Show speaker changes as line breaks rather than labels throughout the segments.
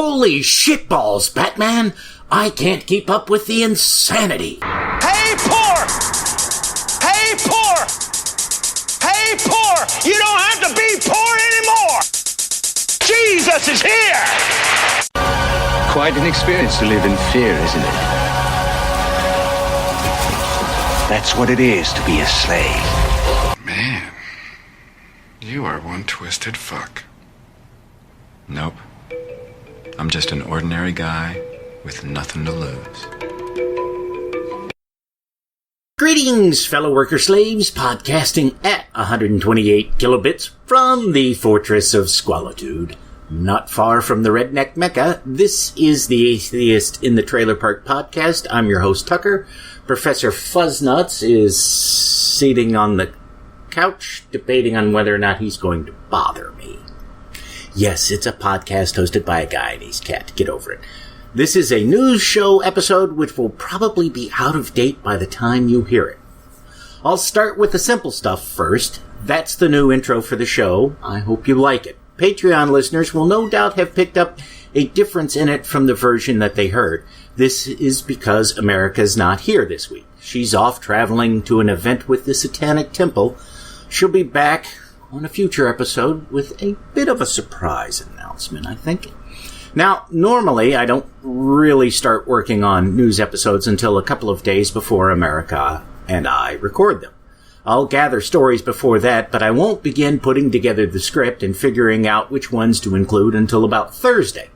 Holy shitballs, Batman! I can't keep up with the insanity.
Hey, poor! Hey, poor! Hey, poor! You don't have to be poor anymore! Jesus is here!
Quite an experience to live in fear, isn't it? That's what it is to be a slave.
Man, you are one twisted fuck. Nope. I'm just an ordinary guy with nothing to lose.
Greetings, fellow worker slaves, podcasting at 128 kilobits from the Fortress of Squalitude. Not far from the redneck mecca, this is the Atheist in the Trailer Park podcast. I'm your host, Tucker. Professor Fuzznuts is sitting on the couch, debating on whether or not he's going to bother me. Yes, it's a podcast hosted by a guy and his cat. Get over it. This is a news show episode which will probably be out of date by the time you hear it. I'll start with the simple stuff first. That's the new intro for the show. I hope you like it. Patreon listeners will no doubt have picked up a difference in it from the version that they heard. This is because America's not here this week. She's off traveling to an event with the Satanic Temple. She'll be back on a future episode with a bit of a surprise announcement, I think. Now, normally I don't really start working on news episodes until a couple of days before America and I record them. I'll gather stories before that, but I won't begin putting together the script and figuring out which ones to include until about Thursday.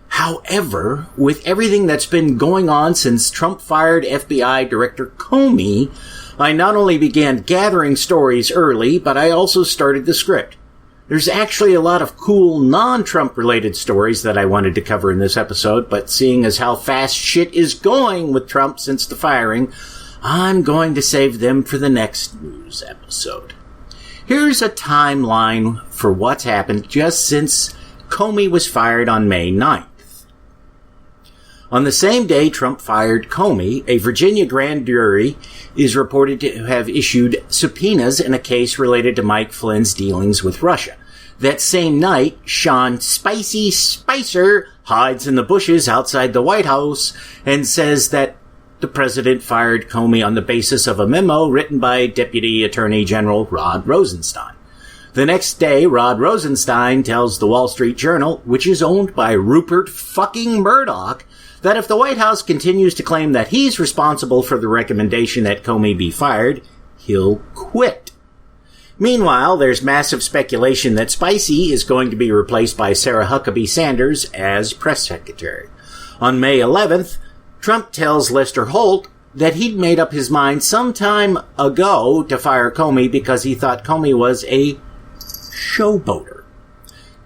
However, with everything that's been going on since Trump fired FBI Director Comey, I not only began gathering stories early, but I also started the script. There's actually a lot of cool non-Trump related stories that I wanted to cover in this episode, but seeing as how fast shit is going with Trump since the firing, I'm going to save them for the next news episode. Here's a timeline for what's happened just since Comey was fired on May 9th. On the same day Trump fired Comey, a Virginia grand jury is reported to have issued subpoenas in a case related to Mike Flynn's dealings with Russia. That same night, Sean Spicy Spicer hides in the bushes outside the White House and says that the president fired Comey on the basis of a memo written by Deputy Attorney General Rod Rosenstein. The next day, Rod Rosenstein tells the Wall Street Journal, which is owned by Rupert fucking Murdoch, that if the White House continues to claim that he's responsible for the recommendation that Comey be fired, he'll quit. Meanwhile, there's massive speculation that Spicy is going to be replaced by Sarah Huckabee Sanders as press secretary. On May 11th, Trump tells Lester Holt that he'd made up his mind some time ago to fire Comey because he thought Comey was a showboater.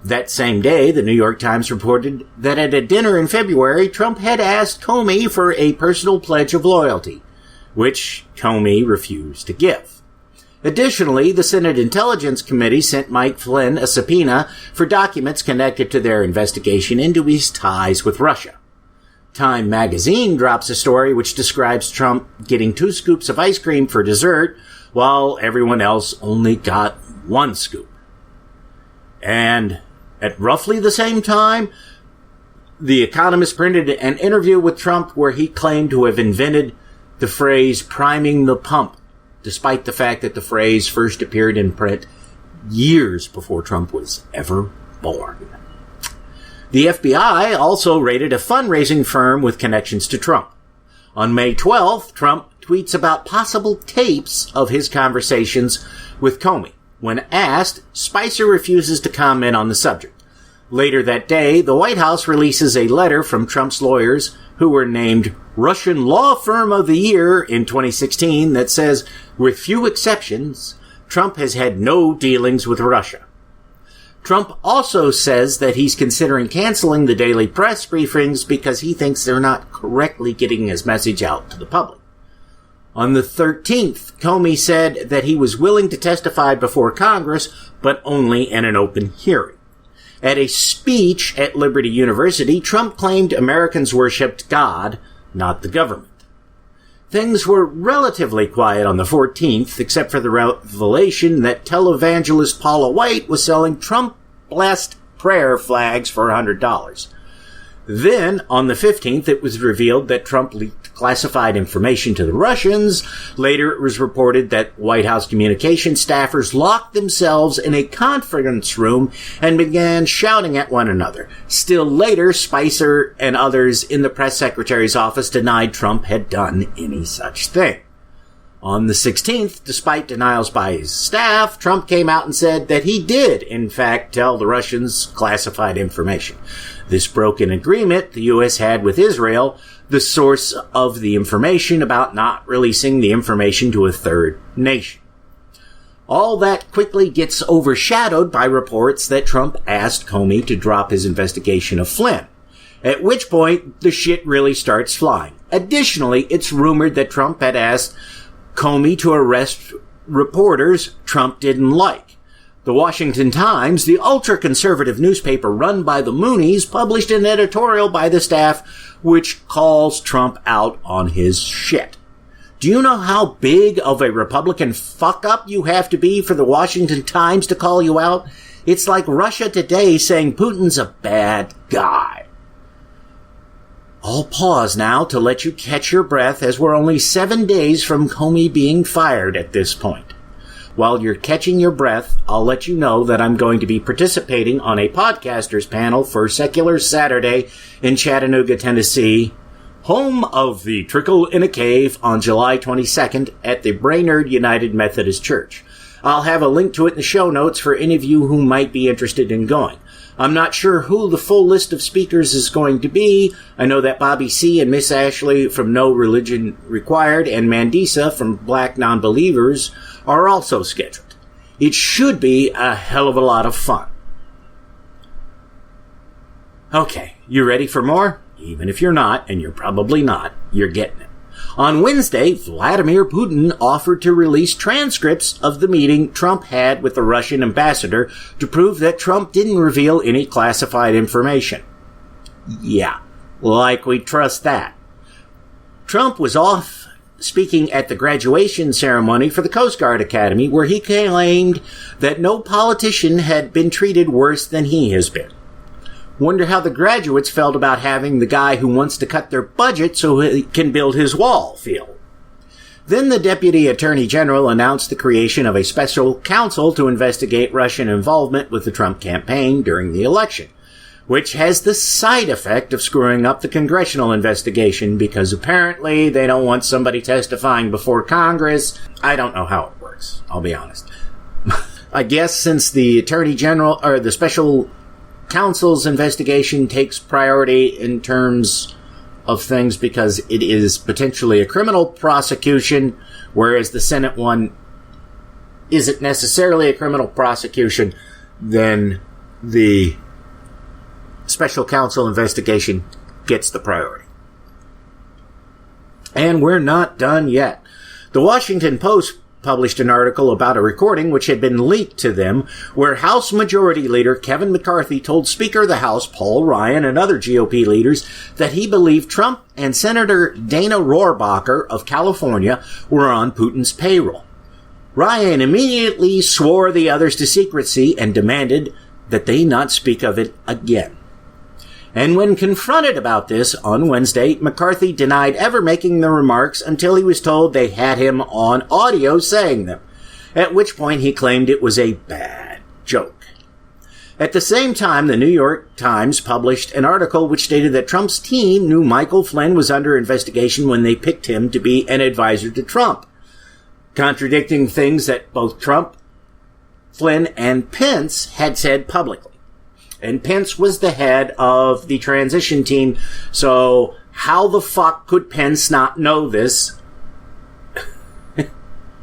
That same day, the New York Times reported that at a dinner in February, Trump had asked Comey for a personal pledge of loyalty, which Comey refused to give. Additionally, the Senate Intelligence Committee sent Mike Flynn a subpoena for documents connected to their investigation into his ties with Russia. Time magazine drops a story which describes Trump getting 2 scoops of ice cream for dessert, while everyone else only got 1 scoop. And at roughly the same time, The Economist printed an interview with Trump where he claimed to have invented the phrase priming the pump, despite the fact that the phrase first appeared in print years before Trump was ever born. The FBI also raided a fundraising firm with connections to Trump. On May 12th, Trump tweets about possible tapes of his conversations with Comey. When asked, Spicer refuses to comment on the subject. Later that day, the White House releases a letter from Trump's lawyers, who were named Russian Law Firm of the Year in 2016, that says, with few exceptions, Trump has had no dealings with Russia. Trump also says that he's considering canceling the daily press briefings because he thinks they're not correctly getting his message out to the public. On the 13th, Comey said that he was willing to testify before Congress, but only in an open hearing. At a speech at Liberty University, Trump claimed Americans worshipped God, not the government. Things were relatively quiet on the 14th, except for the revelation that televangelist Paula White was selling Trump-blessed prayer flags for $100. Then, on the 15th, it was revealed that Trump leaked classified information to the Russians. Later, it was reported that White House communication staffers locked themselves in a conference room and began shouting at one another. Still later, Spicer and others in the press secretary's office denied Trump had done any such thing. On the 16th, despite denials by his staff, Trump came out and said that he did, in fact, tell the Russians classified information. This broke an agreement the U.S. had with Israel, the source of the information, about not releasing the information to a third nation. All that quickly gets overshadowed by reports that Trump asked Comey to drop his investigation of Flynn, at which point the shit really starts flying. Additionally, it's rumored that Trump had asked Comey to arrest reporters Trump didn't like. The Washington Times, the ultra-conservative newspaper run by the Moonies, published an editorial by the staff which calls Trump out on his shit. Do you know how big of a Republican fuck-up you have to be for the Washington Times to call you out? It's like Russia Today saying Putin's a bad guy. I'll pause now to let you catch your breath, as we're only 7 days from Comey being fired at this point. While you're catching your breath, I'll let you know that I'm going to be participating on a podcasters panel for Secular Saturday in Chattanooga, Tennessee, home of the Trickle in a Cave, on July 22nd at the Brainerd United Methodist Church. I'll have a link to it in the show notes for any of you who might be interested in going. I'm not sure who the full list of speakers is going to be. I know that Bobby C. and Miss Ashley from No Religion Required and Mandisa from Black Nonbelievers are also scheduled. It should be a hell of a lot of fun. Okay, you ready for more? Even if you're not, and you're probably not, you're getting it. On Wednesday, Vladimir Putin offered to release transcripts of the meeting Trump had with the Russian ambassador to prove that Trump didn't reveal any classified information. Yeah, like we trust that. Trump was off speaking at the graduation ceremony for the Coast Guard Academy, where he claimed that no politician had been treated worse than he has been. Wonder how the graduates felt about having the guy who wants to cut their budget so he can build his wall feel. Then the Deputy Attorney General announced the creation of a special counsel to investigate Russian involvement with the Trump campaign during the election, which has the side effect of screwing up the congressional investigation because apparently they don't want somebody testifying before Congress. I don't know how it works, I'll be honest. I guess since the Attorney General, or the special counsel's investigation takes priority in terms of things because it is potentially a criminal prosecution, whereas the Senate one isn't necessarily a criminal prosecution, then the special counsel investigation gets the priority. And we're not done yet. The Washington Post published an article about a recording which had been leaked to them, where House Majority Leader Kevin McCarthy told Speaker of the House Paul Ryan and other GOP leaders that he believed Trump and Senator Dana Rohrabacher of California were on Putin's payroll. Ryan immediately swore the others to secrecy and demanded that they not speak of it again. And when confronted about this on Wednesday, McCarthy denied ever making the remarks until he was told they had him on audio saying them, at which point he claimed it was a bad joke. At the same time, the New York Times published an article which stated that Trump's team knew Michael Flynn was under investigation when they picked him to be an advisor to Trump, contradicting things that both Trump, Flynn, and Pence had said publicly. And Pence was the head of the transition team, so how the fuck could Pence not know this?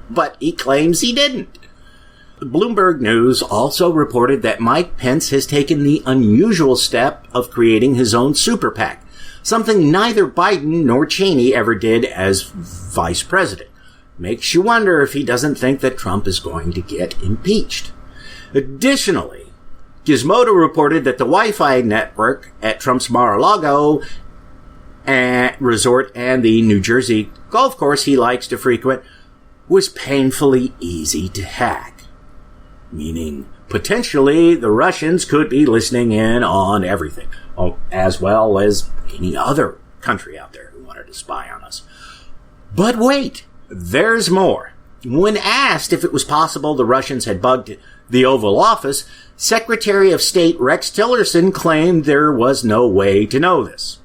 But he claims he didn't. Bloomberg News also reported that Mike Pence has taken the unusual step of creating his own super PAC, something neither Biden nor Cheney ever did as vice president. Makes you wonder if he doesn't think that Trump is going to get impeached. Additionally, Gizmodo reported that the Wi-Fi network at Trump's Mar-a-Lago resort and the New Jersey golf course he likes to frequent was painfully easy to hack. Meaning, potentially, the Russians could be listening in on everything. as well as any other country out there who wanted to spy on us. But wait, there's more. When asked if it was possible the Russians had bugged the Oval Office, Secretary of State Rex Tillerson claimed there was no way to know this.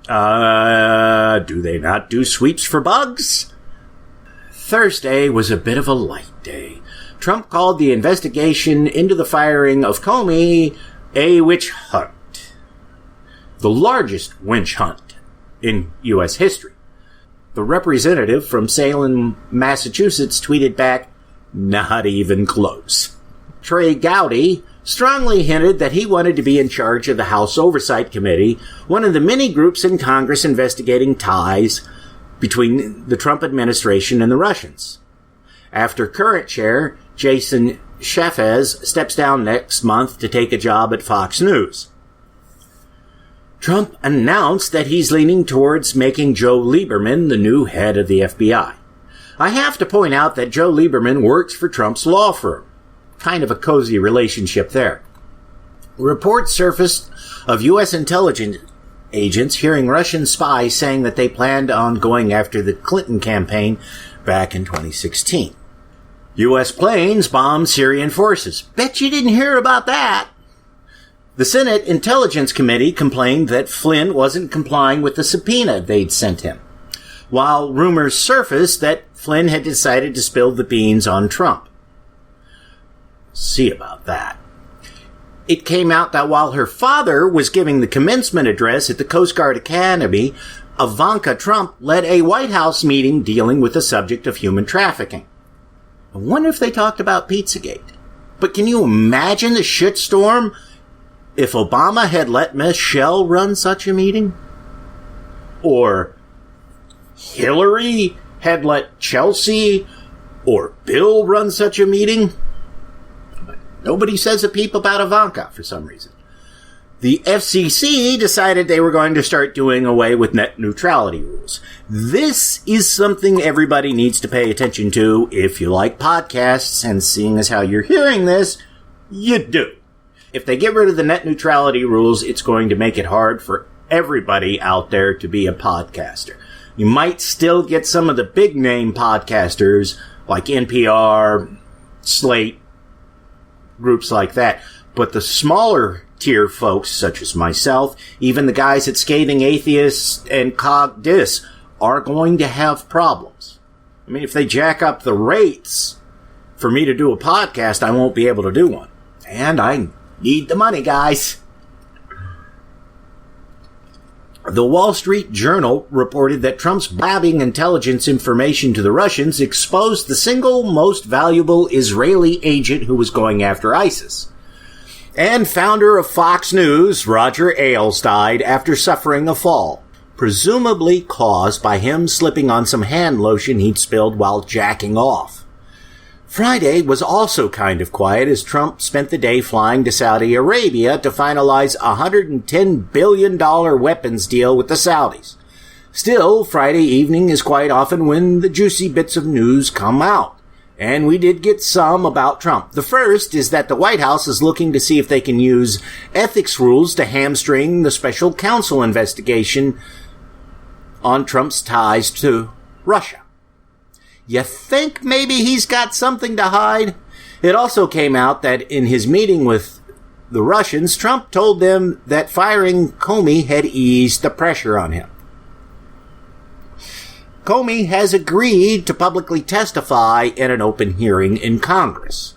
Do they not do sweeps for bugs? Thursday was a bit of a light day. Trump called the investigation into the firing of Comey a witch hunt. The largest witch hunt in U.S. history. The representative from Salem, Massachusetts tweeted back, "Not even close." Trey Gowdy strongly hinted that he wanted to be in charge of the House Oversight Committee, one of the many groups in Congress investigating ties between the Trump administration and the Russians. After current chair Jason Chaffetz steps down next month to take a job at Fox News. Trump announced that he's leaning towards making Joe Lieberman the new head of the FBI. I have to point out that Joe Lieberman works for Trump's law firm. Kind of a cozy relationship there. Reports surfaced of U.S. intelligence agents hearing Russian spies saying that they planned on going after the Clinton campaign back in 2016. U.S. planes bombed Syrian forces. Bet you didn't hear about that. The Senate Intelligence Committee complained that Flynn wasn't complying with the subpoena they'd sent him, while rumors surfaced that Flynn had decided to spill the beans on Trump. See about that. It came out that while her father was giving the commencement address at the Coast Guard Academy, Ivanka Trump led a White House meeting dealing with the subject of human trafficking. I wonder if they talked about Pizzagate. But can you imagine the shitstorm if Obama had let Michelle run such a meeting? Or Hillary had let Chelsea or Bill run such a meeting? But nobody says a peep about Ivanka for some reason. The FCC decided they were going to start doing away with net neutrality rules. This is something everybody needs to pay attention to if you like podcasts, and seeing as how you're hearing this, you do. If they get rid of the net neutrality rules, it's going to make it hard for everybody out there to be a podcaster. You might still get some of the big name podcasters like NPR, Slate, groups like that. But the smaller tier folks, such as myself, even the guys at Scathing Atheists and Cog Dis, are going to have problems. I mean, if they jack up the rates for me to do a podcast, I won't be able to do one. And I need the money, guys. The Wall Street Journal reported that Trump's blabbing intelligence information to the Russians exposed the single most valuable Israeli agent who was going after ISIS. And founder of Fox News, Roger Ailes, died after suffering a fall, presumably caused by him slipping on some hand lotion he'd spilled while jacking off. Friday was also kind of quiet as Trump spent the day flying to Saudi Arabia to finalize a $110 billion weapons deal with the Saudis. Still, Friday evening is quite often when the juicy bits of news come out. And we did get some about Trump. The first is that the White House is looking to see if they can use ethics rules to hamstring the special counsel investigation on Trump's ties to Russia. You think maybe he's got something to hide? It also came out that in his meeting with the Russians, Trump told them that firing Comey had eased the pressure on him. Comey has agreed to publicly testify in an open hearing in Congress.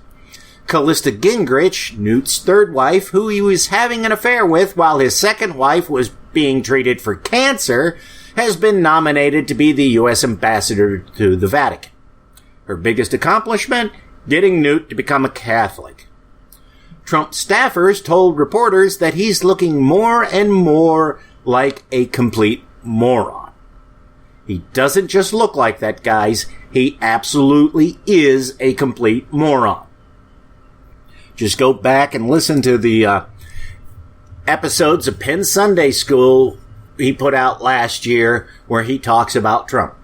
Callista Gingrich, Newt's third wife, who he was having an affair with while his second wife was being treated for cancer, has been nominated to be the U.S. ambassador to the Vatican. Her biggest accomplishment? Getting Newt to become a Catholic. Trump staffers told reporters that he's looking more and more like a complete moron. He doesn't just look like that, guys. He absolutely is a complete moron. Just go back and listen to the episodes of Penn Sunday School he put out last year where he talks about Trump.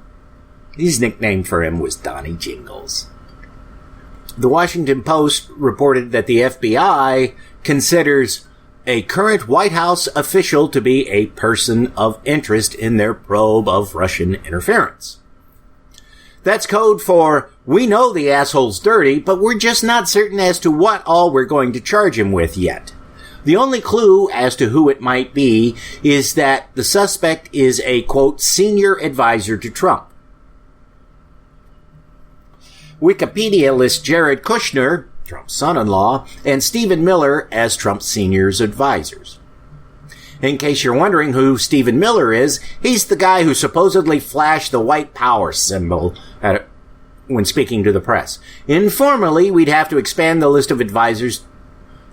His nickname for him was Donnie Jingles. The Washington Post reported that the FBI considers a current White House official to be a person of interest in their probe of Russian interference. That's code for, we know the asshole's dirty, but we're just not certain as to what all we're going to charge him with yet. The only clue as to who it might be is that the suspect is a, quote, senior advisor to Trump. Wikipedia lists Jared Kushner, Trump's son-in-law, and Stephen Miller as Trump's senior's advisors. In case you're wondering who Stephen Miller is, he's the guy who supposedly flashed the white power symbol when speaking to the press. Informally, we'd have to expand the list of advisors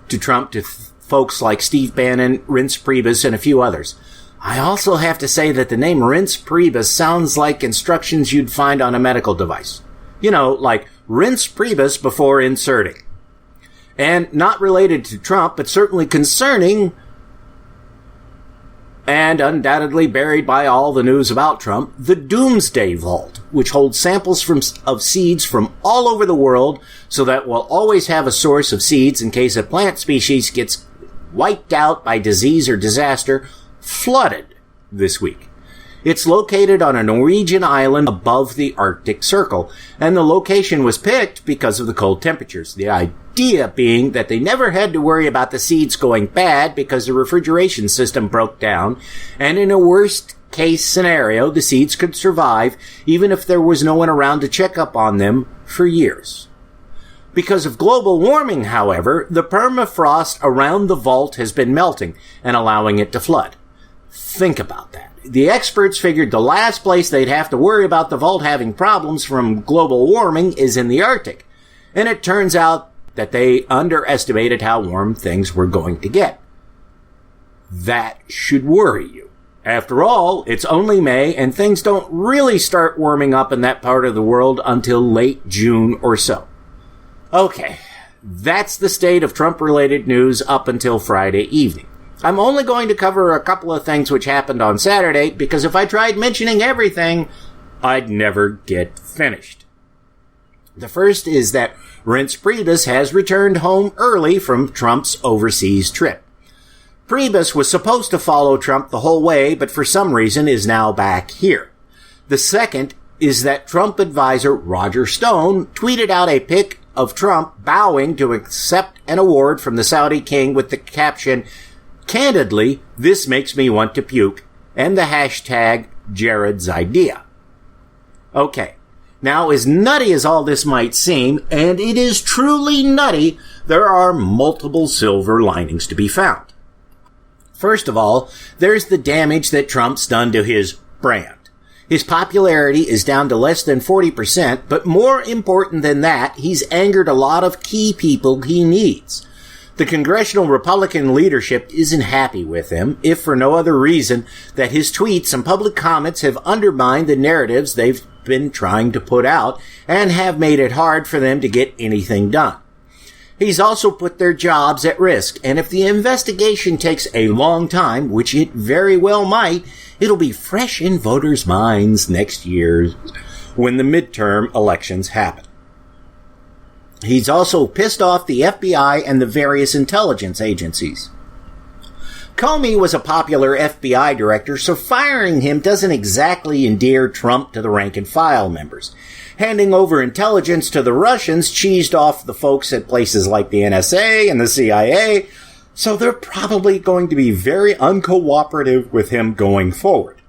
to Trump to folks like Steve Bannon, Reince Priebus, and a few others. I also have to say that the name Reince Priebus sounds like instructions you'd find on a medical device. You know, like rinse Priebus before inserting. And not related to Trump, but certainly concerning and undoubtedly buried by all the news about Trump, the Doomsday Vault, which holds samples of seeds from all over the world so that we'll always have a source of seeds in case a plant species gets wiped out by disease or disaster, flooded this week. It's located on a Norwegian island above the Arctic Circle, and the location was picked because of the cold temperatures. The idea being that they never had to worry about the seeds going bad because the refrigeration system broke down, and in a worst-case scenario, the seeds could survive even if there was no one around to check up on them for years. Because of global warming, however, the permafrost around the vault has been melting and allowing it to flood. Think about that. The experts figured the last place they'd have to worry about the vault having problems from global warming is in the Arctic. And it turns out that they underestimated how warm things were going to get. That should worry you. After all, it's only May, and things don't really start warming up in that part of the world until late June or so. Okay, that's the state of Trump-related news up until Friday evening. I'm only going to cover a couple of things which happened on Saturday, because if I tried mentioning everything, I'd never get finished. The first is that Reince Priebus has returned home early from Trump's overseas trip. Priebus was supposed to follow Trump the whole way, but for some reason is now back here. The second is that Trump advisor Roger Stone tweeted out a pic of Trump bowing to accept an award from the Saudi king with the caption, "Candidly, this makes me want to puke," and the hashtag Jared's idea. Okay, now as nutty as all this might seem, and it is truly nutty, there are multiple silver linings to be found. First of all, there's the damage that Trump's done to his brand. His popularity is down to less than 40%, but more important than that, he's angered a lot of key people he needs. The congressional Republican leadership isn't happy with him, if for no other reason that his tweets and public comments have undermined the narratives they've been trying to put out and have made it hard for them to get anything done. He's also put their jobs at risk, and if the investigation takes a long time, which it very well might, it'll be fresh in voters' minds next year when the midterm elections happen. He's also pissed off the FBI and the various intelligence agencies. Comey was a popular FBI director, so firing him doesn't exactly endear Trump to the rank-and-file members. Handing over intelligence to the Russians cheesed off the folks at places like the NSA and the CIA, so they're probably going to be very uncooperative with him going forward.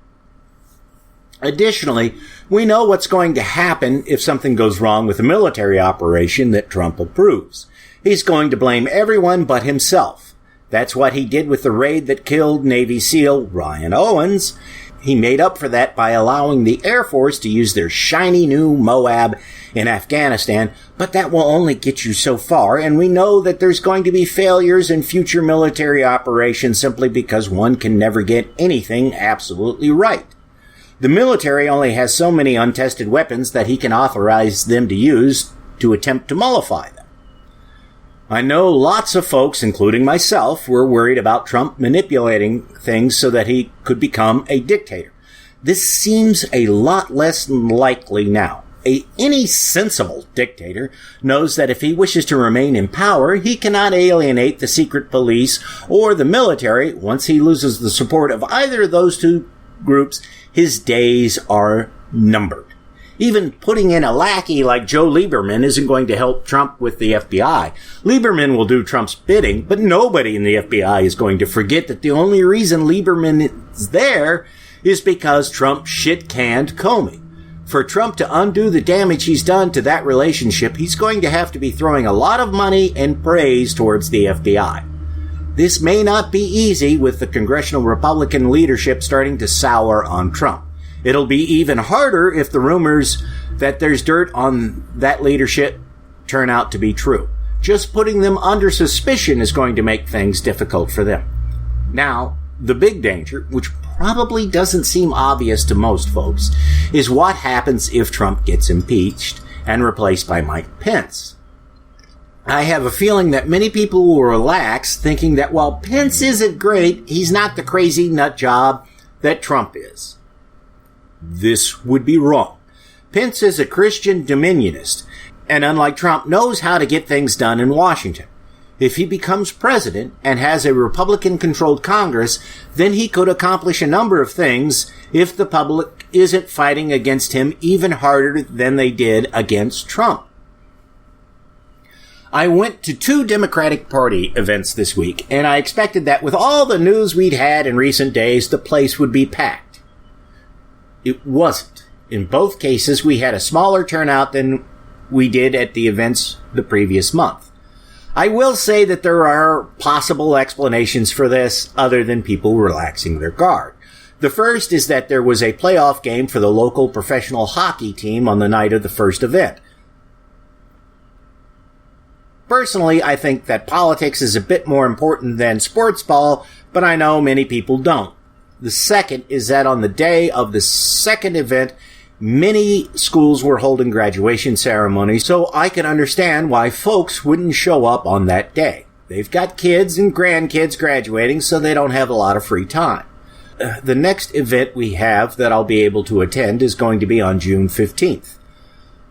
Additionally, we know what's going to happen if something goes wrong with a military operation that Trump approves. He's going to blame everyone but himself. That's what he did with the raid that killed Navy SEAL Ryan Owens. He made up for that by allowing the Air Force to use their shiny new Moab in Afghanistan, but that will only get you so far, and we know that there's going to be failures in future military operations simply because one can never get anything absolutely right. The military only has so many untested weapons that he can authorize them to use to attempt to mollify them. I know lots of folks, including myself, were worried about Trump manipulating things so that he could become a dictator. This seems a lot less likely now. Any sensible dictator knows that if he wishes to remain in power, he cannot alienate the secret police or the military. Once he loses the support of either of those two groups, his days are numbered. Even putting in a lackey like Joe Lieberman isn't going to help Trump with the FBI. Lieberman will do Trump's bidding, but nobody in the FBI is going to forget that the only reason Lieberman is there is because Trump shit-canned Comey. For Trump to undo the damage he's done to that relationship, he's going to have to be throwing a lot of money and praise towards the FBI. This may not be easy with the congressional Republican leadership starting to sour on Trump. It'll be even harder if the rumors that there's dirt on that leadership turn out to be true. Just putting them under suspicion is going to make things difficult for them. Now, the big danger, which probably doesn't seem obvious to most folks, is what happens if Trump gets impeached and replaced by Mike Pence. I have a feeling that many people will relax, thinking that while Pence isn't great, he's not the crazy nut job that Trump is. This would be wrong. Pence is a Christian dominionist, and unlike Trump, knows how to get things done in Washington. If he becomes president and has a Republican-controlled Congress, then he could accomplish a number of things if the public isn't fighting against him even harder than they did against Trump. I went to 2 Democratic Party events this week, and I expected that with all the news we'd had in recent days, the place would be packed. It wasn't. In both cases, we had a smaller turnout than we did at the events the previous month. I will say that there are possible explanations for this other than people relaxing their guard. The first is that there was a playoff game for the local professional hockey team on the night of the first event. Personally, I think that politics is a bit more important than sports ball, but I know many people don't. The second is that on the day of the second event, many schools were holding graduation ceremonies, so I can understand why folks wouldn't show up on that day. They've got kids and grandkids graduating, so they don't have a lot of free time. The next event we have that I'll be able to attend is going to be on June 15th.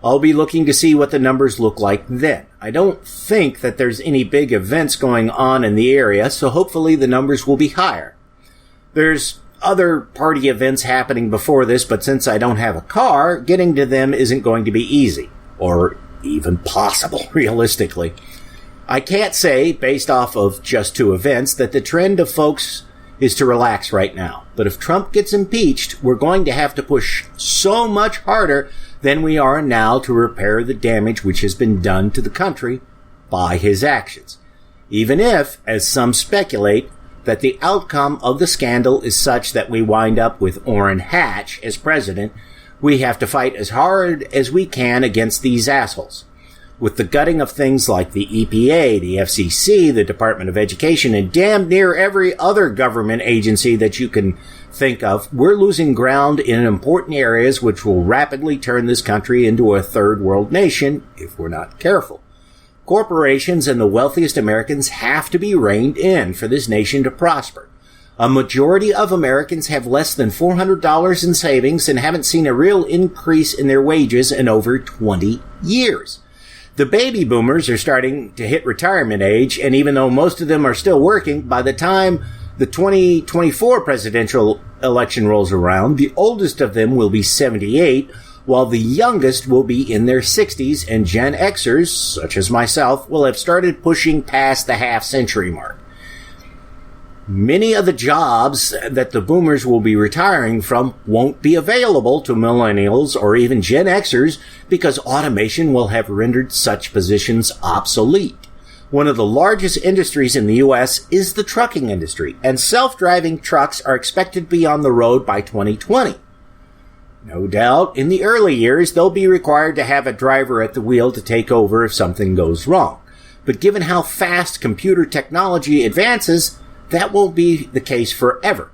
I'll be looking to see what the numbers look like then. I don't think that there's any big events going on in the area, so hopefully the numbers will be higher. There's other party events happening before this, but since I don't have a car, getting to them isn't going to be easy, or even possible, realistically. I can't say, based off of just 2 events, that the trend of folks is to relax right now. But if Trump gets impeached, we're going to have to push so much harder than we are now to repair the damage which has been done to the country by his actions. Even if, as some speculate, that the outcome of the scandal is such that we wind up with Orrin Hatch as president, we have to fight as hard as we can against these assholes. With the gutting of things like the EPA, the FCC, the Department of Education, and damn near every other government agency that you can think of, we're losing ground in important areas which will rapidly turn this country into a third world nation if we're not careful. Corporations and the wealthiest Americans have to be reined in for this nation to prosper. A majority of Americans have less than $400 in savings and haven't seen a real increase in their wages in over 20 years. The baby boomers are starting to hit retirement age, and even though most of them are still working, by the time the 2024 presidential election rolls around, the oldest of them will be 78, while the youngest will be in their 60s, and Gen Xers, such as myself, will have started pushing past the half-century mark. Many of the jobs that the boomers will be retiring from won't be available to millennials or even Gen Xers because automation will have rendered such positions obsolete. One of the largest industries in the U.S. is the trucking industry, and self-driving trucks are expected to be on the road by 2020. No doubt, in the early years, they'll be required to have a driver at the wheel to take over if something goes wrong. But given how fast computer technology advances, that won't be the case forever.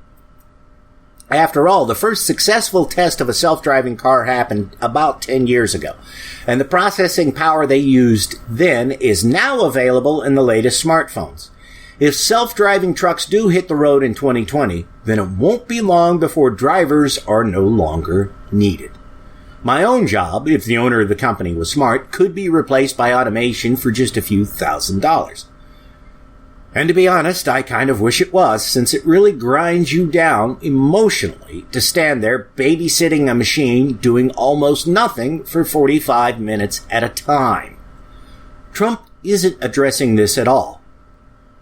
After all, the first successful test of a self-driving car happened about 10 years ago, and the processing power they used then is now available in the latest smartphones. If self-driving trucks do hit the road in 2020, then it won't be long before drivers are no longer needed. My own job, if the owner of the company was smart, could be replaced by automation for just a few $1,000s. And to be honest, I kind of wish it was, since it really grinds you down emotionally to stand there babysitting a machine doing almost nothing for 45 minutes at a time. Trump isn't addressing this at all.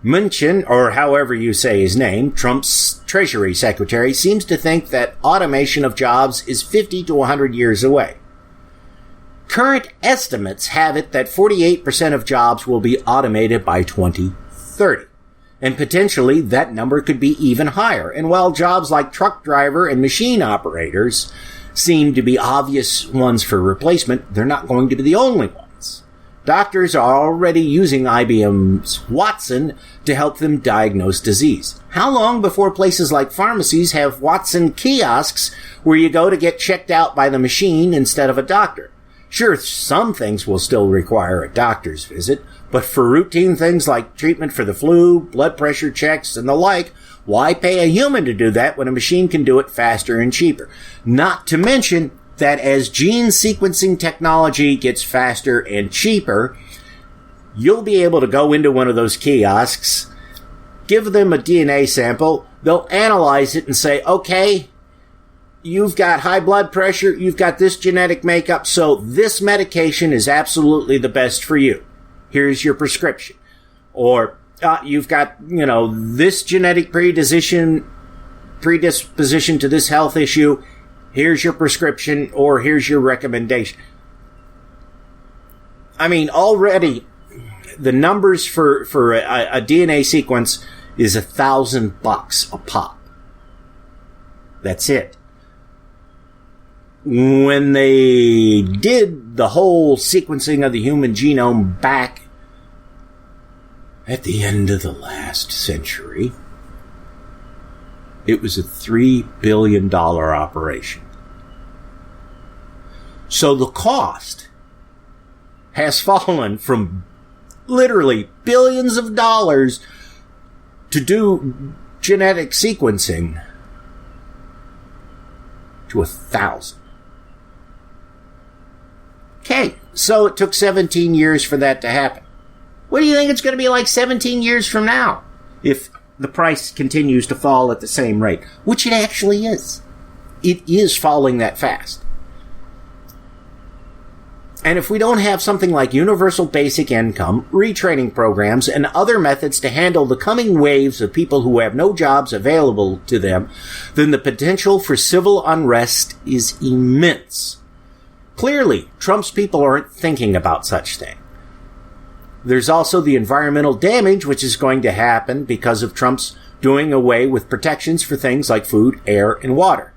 Mnuchin, or however you say his name, Trump's Treasury Secretary, seems to think that automation of jobs is 50 to 100 years away. Current estimates have it that 48% of jobs will be automated by 2030. And potentially that number could be even higher. And while jobs like truck driver and machine operators seem to be obvious ones for replacement, they're not going to be the only ones. Doctors are already using IBM's Watson to help them diagnose disease. How long before places like pharmacies have Watson kiosks where you go to get checked out by the machine instead of a doctor? Sure, some things will still require a doctor's visit, but for routine things like treatment for the flu, blood pressure checks, and the like, why pay a human to do that when a machine can do it faster and cheaper? Not to mention that as gene sequencing technology gets faster and cheaper, you'll be able to go into one of those kiosks, give them a DNA sample, they'll analyze it and say, okay, you've got high blood pressure, you've got this genetic makeup, so this medication is absolutely the best for you. Here's your prescription. Or you've got, this genetic predisposition to this health issue. Here's your prescription, or here's your recommendation. I mean, already the numbers for a DNA sequence is $1,000 a pop. That's it. When they did the whole sequencing of the human genome back at the end of the last century, it was a $3 billion operation. So the cost has fallen from literally billions of dollars to do genetic sequencing to 1,000. Okay, so it took 17 years for that to happen. What do you think it's going to be like 17 years from now if the price continues to fall at the same rate? Which it actually is. It is falling that fast. And if we don't have something like universal basic income, retraining programs, and other methods to handle the coming waves of people who have no jobs available to them, then the potential for civil unrest is immense. Clearly, Trump's people aren't thinking about such thing. There's also the environmental damage which is going to happen because of Trump's doing away with protections for things like food, air, and water.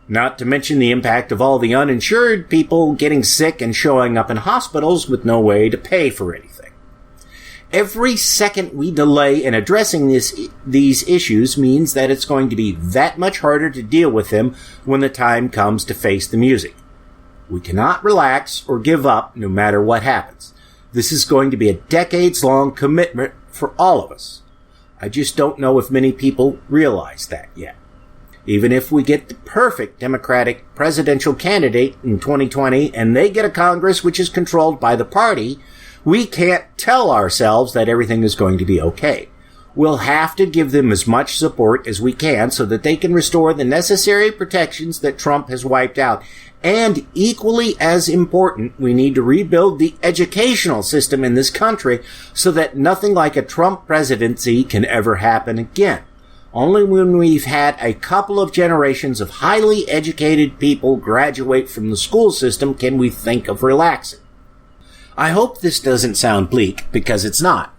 Not to mention the impact of all the uninsured people getting sick and showing up in hospitals with no way to pay for anything. Every second we delay in addressing these issues means that it's going to be that much harder to deal with them when the time comes to face the music. We cannot relax or give up no matter what happens. This is going to be a decades-long commitment for all of us. I just don't know if many people realize that yet. Even if we get the perfect Democratic presidential candidate in 2020 and they get a Congress which is controlled by the party, we can't tell ourselves that everything is going to be okay. We'll have to give them as much support as we can so that they can restore the necessary protections that Trump has wiped out. And equally as important, we need to rebuild the educational system in this country so that nothing like a Trump presidency can ever happen again. Only when we've had a couple of generations of highly educated people graduate from the school system can we think of relaxing. I hope this doesn't sound bleak, because it's not.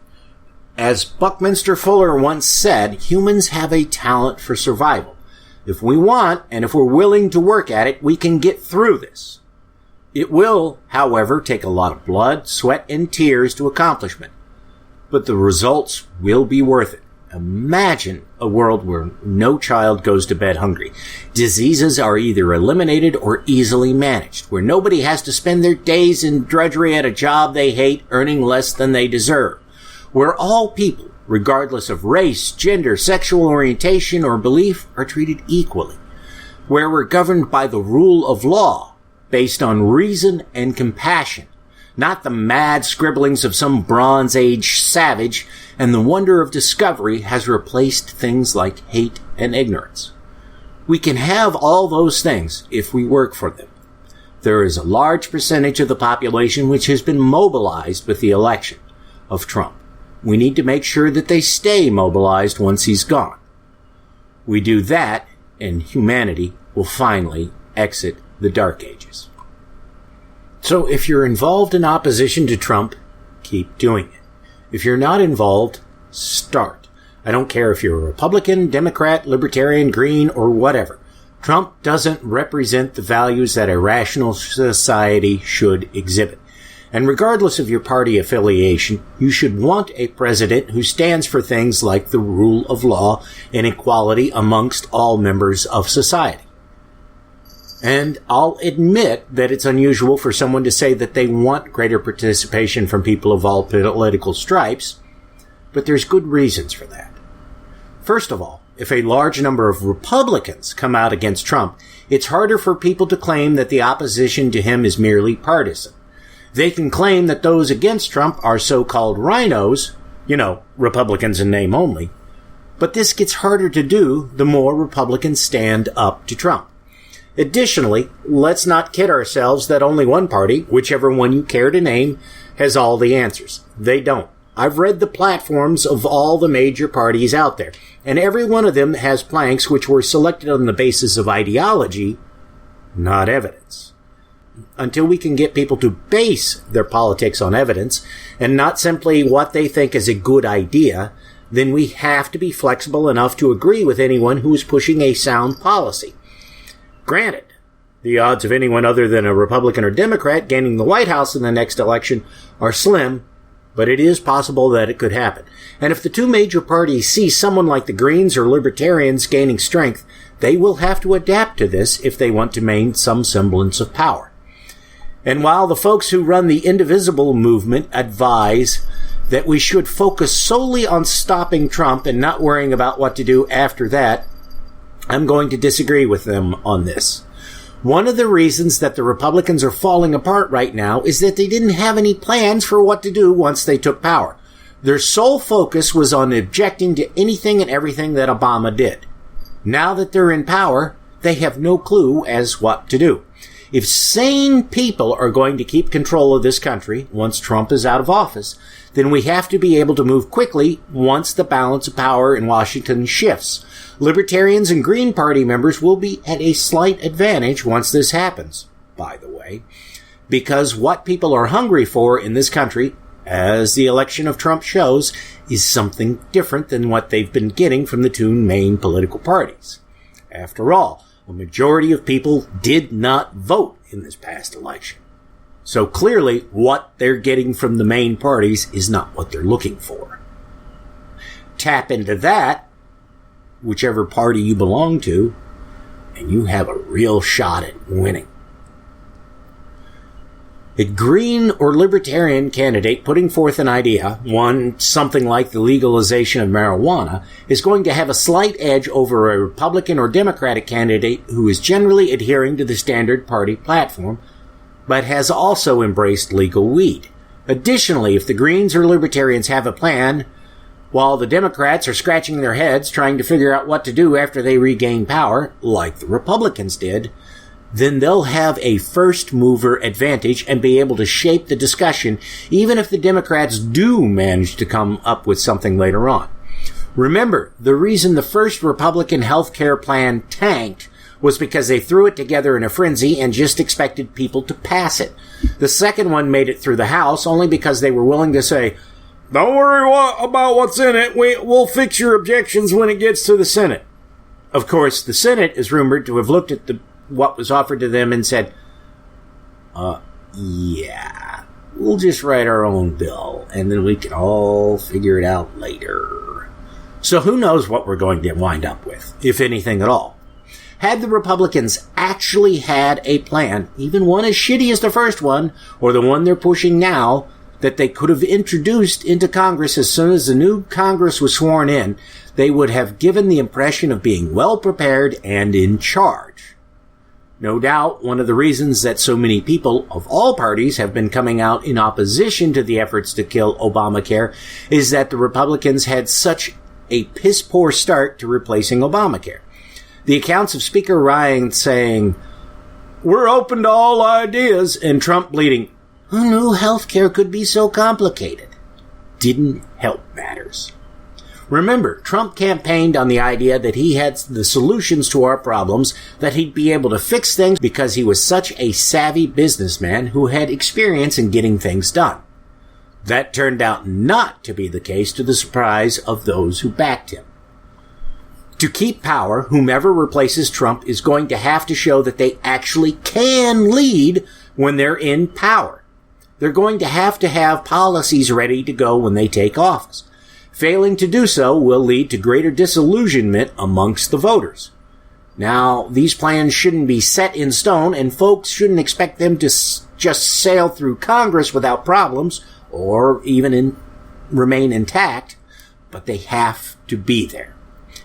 As Buckminster Fuller once said, humans have a talent for survival. If we want, and if we're willing to work at it, we can get through this. It will, however, take a lot of blood, sweat, and tears to accomplishment. But the results will be worth it. Imagine a world where no child goes to bed hungry. Diseases are either eliminated or easily managed, where nobody has to spend their days in drudgery at a job they hate, earning less than they deserve. Where all people, regardless of race, gender, sexual orientation, or belief, are treated equally. Where we're governed by the rule of law based on reason and compassion, not the mad scribblings of some Bronze Age savage, and the wonder of discovery has replaced things like hate and ignorance. We can have all those things if we work for them. There is a large percentage of the population which has been mobilized with the election of Trump. We need to make sure that they stay mobilized once he's gone. We do that, and humanity will finally exit the Dark Ages. So if you're involved in opposition to Trump, keep doing it. If you're not involved, start. I don't care if you're a Republican, Democrat, Libertarian, Green, or whatever. Trump doesn't represent the values that a rational society should exhibit. And regardless of your party affiliation, you should want a president who stands for things like the rule of law and equality amongst all members of society. And I'll admit that it's unusual for someone to say that they want greater participation from people of all political stripes, but there's good reasons for that. First of all, if a large number of Republicans come out against Trump, it's harder for people to claim that the opposition to him is merely partisan. They can claim that those against Trump are so-called rhinos, Republicans in name only, but this gets harder to do the more Republicans stand up to Trump. Additionally, let's not kid ourselves that only one party, whichever one you care to name, has all the answers. They don't. I've read the platforms of all the major parties out there, and every one of them has planks which were selected on the basis of ideology, not evidence. Until we can get people to base their politics on evidence, and not simply what they think is a good idea, then we have to be flexible enough to agree with anyone who is pushing a sound policy. Granted, the odds of anyone other than a Republican or Democrat gaining the White House in the next election are slim, but it is possible that it could happen. And if the two major parties see someone like the Greens or Libertarians gaining strength, they will have to adapt to this if they want to maintain some semblance of power. And while the folks who run the Indivisible movement advise that we should focus solely on stopping Trump and not worrying about what to do after that, I'm going to disagree with them on this. One of the reasons that the Republicans are falling apart right now is that they didn't have any plans for what to do once they took power. Their sole focus was on objecting to anything and everything that Obama did. Now that they're in power, they have no clue as what to do. If sane people are going to keep control of this country once Trump is out of office, then we have to be able to move quickly once the balance of power in Washington shifts. Libertarians and Green Party members will be at a slight advantage once this happens, by the way, because what people are hungry for in this country, as the election of Trump shows, is something different than what they've been getting from the two main political parties. After all, a majority of people did not vote in this past election. So clearly, what they're getting from the main parties is not what they're looking for. Tap into that, whichever party you belong to, and you have a real shot at winning. A Green or Libertarian candidate putting forth an idea, something like the legalization of marijuana, is going to have a slight edge over a Republican or Democratic candidate who is generally adhering to the standard party platform, but has also embraced legal weed. Additionally, if the Greens or Libertarians have a plan, while the Democrats are scratching their heads trying to figure out what to do after they regain power, like the Republicans did, then they'll have a first mover advantage and be able to shape the discussion, even if the Democrats do manage to come up with something later on. Remember, the reason the first Republican health care plan tanked was because they threw it together in a frenzy and just expected people to pass it. The second one made it through the House only because they were willing to say, "Don't worry about what's in it. We'll fix your objections when it gets to the Senate." Of course, the Senate is rumored to have looked at what was offered to them and said, yeah, we'll just write our own bill, and then we can all figure it out later. So who knows what we're going to wind up with, if anything at all. Had the Republicans actually had a plan, even one as shitty as the first one, or the one they're pushing now, that they could have introduced into Congress as soon as the new Congress was sworn in, they would have given the impression of being well prepared and in charge. No doubt, one of the reasons that so many people of all parties have been coming out in opposition to the efforts to kill Obamacare is that the Republicans had such a piss-poor start to replacing Obamacare. The accounts of Speaker Ryan saying, "We're open to all ideas," and Trump bleating, "Who knew healthcare could be so complicated?" didn't help matters. Remember, Trump campaigned on the idea that he had the solutions to our problems, that he'd be able to fix things because he was such a savvy businessman who had experience in getting things done. That turned out not to be the case, to the surprise of those who backed him. To keep power, whomever replaces Trump is going to have to show that they actually can lead when they're in power. They're going to have policies ready to go when they take office. Failing to do so will lead to greater disillusionment amongst the voters. Now, these plans shouldn't be set in stone, and folks shouldn't expect them to just sail through Congress without problems, or even remain intact, but they have to be there.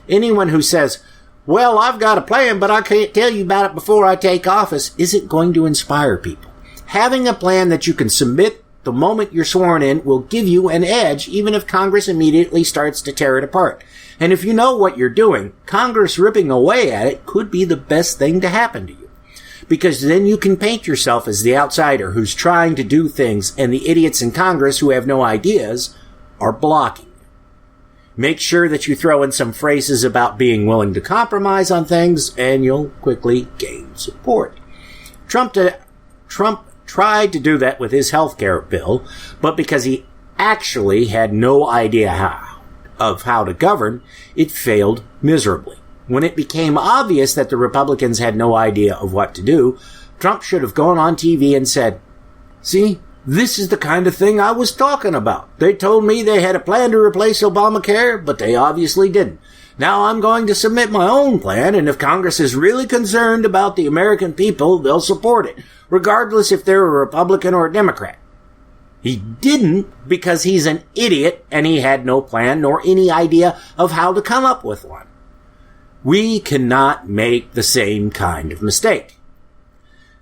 Anyone who says, "Well, I've got a plan, but I can't tell you about it before I take office," isn't going to inspire people. Having a plan that you can submit the moment you're sworn in will give you an edge, even if Congress immediately starts to tear it apart. And if you know what you're doing, Congress ripping away at it could be the best thing to happen to you. Because then you can paint yourself as the outsider who's trying to do things, and the idiots in Congress who have no ideas are blocking you. Make sure that you throw in some phrases about being willing to compromise on things, and you'll quickly gain support. Trump tried to do that with his health care bill, but because he actually had no idea how to govern, it failed miserably. When it became obvious that the Republicans had no idea of what to do, Trump should have gone on TV and said, "See, this is the kind of thing I was talking about. They told me they had a plan to replace Obamacare, but they obviously didn't. Now I'm going to submit my own plan, and if Congress is really concerned about the American people, they'll support it, regardless if they're a Republican or a Democrat." He didn't, because he's an idiot and he had no plan nor any idea of how to come up with one. We cannot make the same kind of mistake.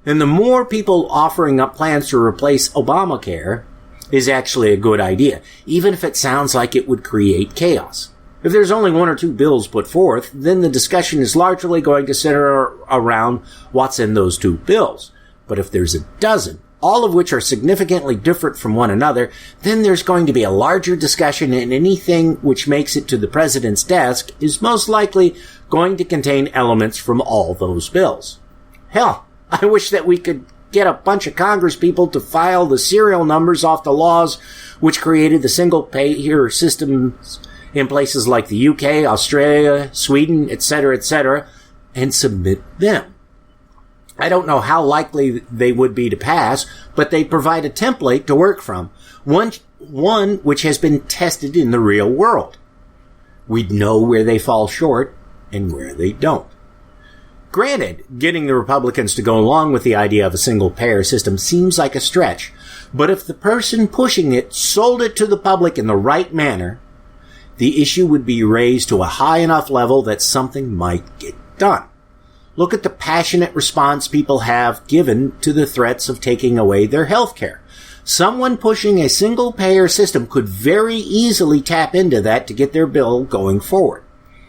And the more people offering up plans to replace Obamacare is actually a good idea, even if it sounds like it would create chaos. If there's only one or two bills put forth, then the discussion is largely going to center around what's in those two bills. But if there's a dozen, all of which are significantly different from one another, then there's going to be a larger discussion, and anything which makes it to the president's desk is most likely going to contain elements from all those bills. Hell, I wish that we could get a bunch of Congress people to file the serial numbers off the laws which created the single-payer systems in places like the UK, Australia, Sweden, etc., and submit them. I don't know how likely they would be to pass, but they provide a template to work from, one which has been tested in the real world. We'd know where they fall short and where they don't. Granted, getting the Republicans to go along with the idea of a single-payer system seems like a stretch, but if the person pushing it sold it to the public in the right manner, the issue would be raised to a high enough level that something might get done. Look at the passionate response people have given to the threats of taking away their health care. Someone pushing a single-payer system could very easily tap into that to get their bill going forward.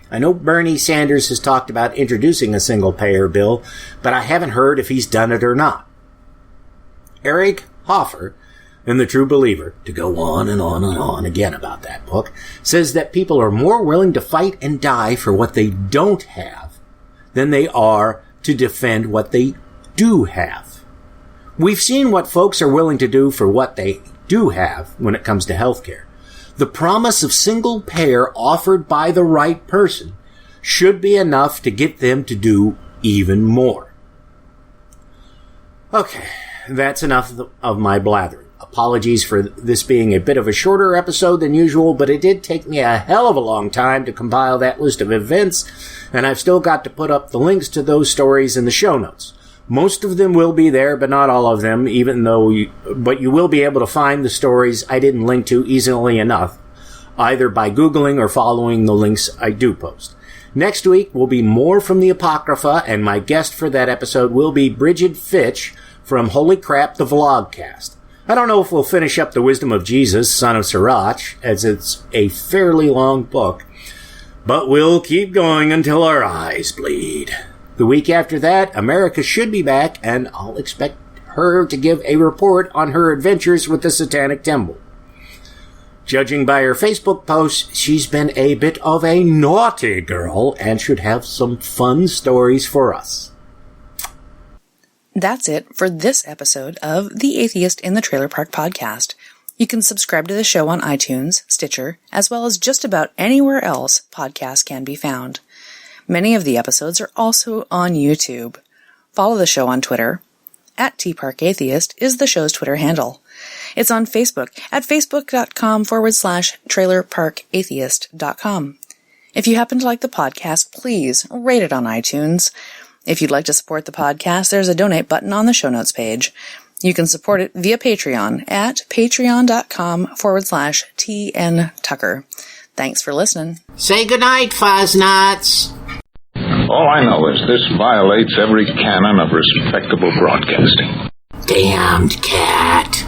I know Bernie Sanders has talked about introducing a single-payer bill, but I haven't heard if he's done it or not. Eric Hoffer, in The True Believer, to go on and on and on again about that book, says that people are more willing to fight and die for what they don't have than they are to defend what they do have. We've seen what folks are willing to do for what they do have when it comes to healthcare. The promise of single payer offered by the right person should be enough to get them to do even more. Okay, that's enough of my blathering. Apologies for this being a bit of a shorter episode than usual, but it did take me a hell of a long time to compile that list of events, and I've still got to put up the links to those stories in the show notes. Most of them will be there, but not all of them, but you will be able to find the stories I didn't link to easily enough, either by Googling or following the links I do post. Next week will be more from the Apocrypha, and my guest for that episode will be Bridget Fitch from Holy Crap, the Vlogcast. I don't know if we'll finish up the Wisdom of Jesus, Son of Sirach, as it's a fairly long book, but we'll keep going until our eyes bleed. The week after that, America should be back, and I'll expect her to give a report on her adventures with the Satanic Temple. Judging by her Facebook posts, she's been a bit of a naughty girl and should have some fun stories for us.
That's it for this episode of The Atheist in the Trailer Park Podcast. You can subscribe to the show on iTunes, Stitcher, as well as just about anywhere else podcasts can be found. Many of the episodes are also on YouTube. Follow the show on Twitter. @TParkAtheist is the show's Twitter handle. It's on Facebook at facebook.com/trailerparkatheist.com. If you happen to like the podcast, please rate it on iTunes. If you'd like to support the podcast, there's a donate button on the show notes page. You can support it via Patreon at patreon.com/TNTucker. Thanks for listening.
Say goodnight, Fuzz-Nuts.
All I know is this violates every canon of respectable broadcasting.
Damned cat.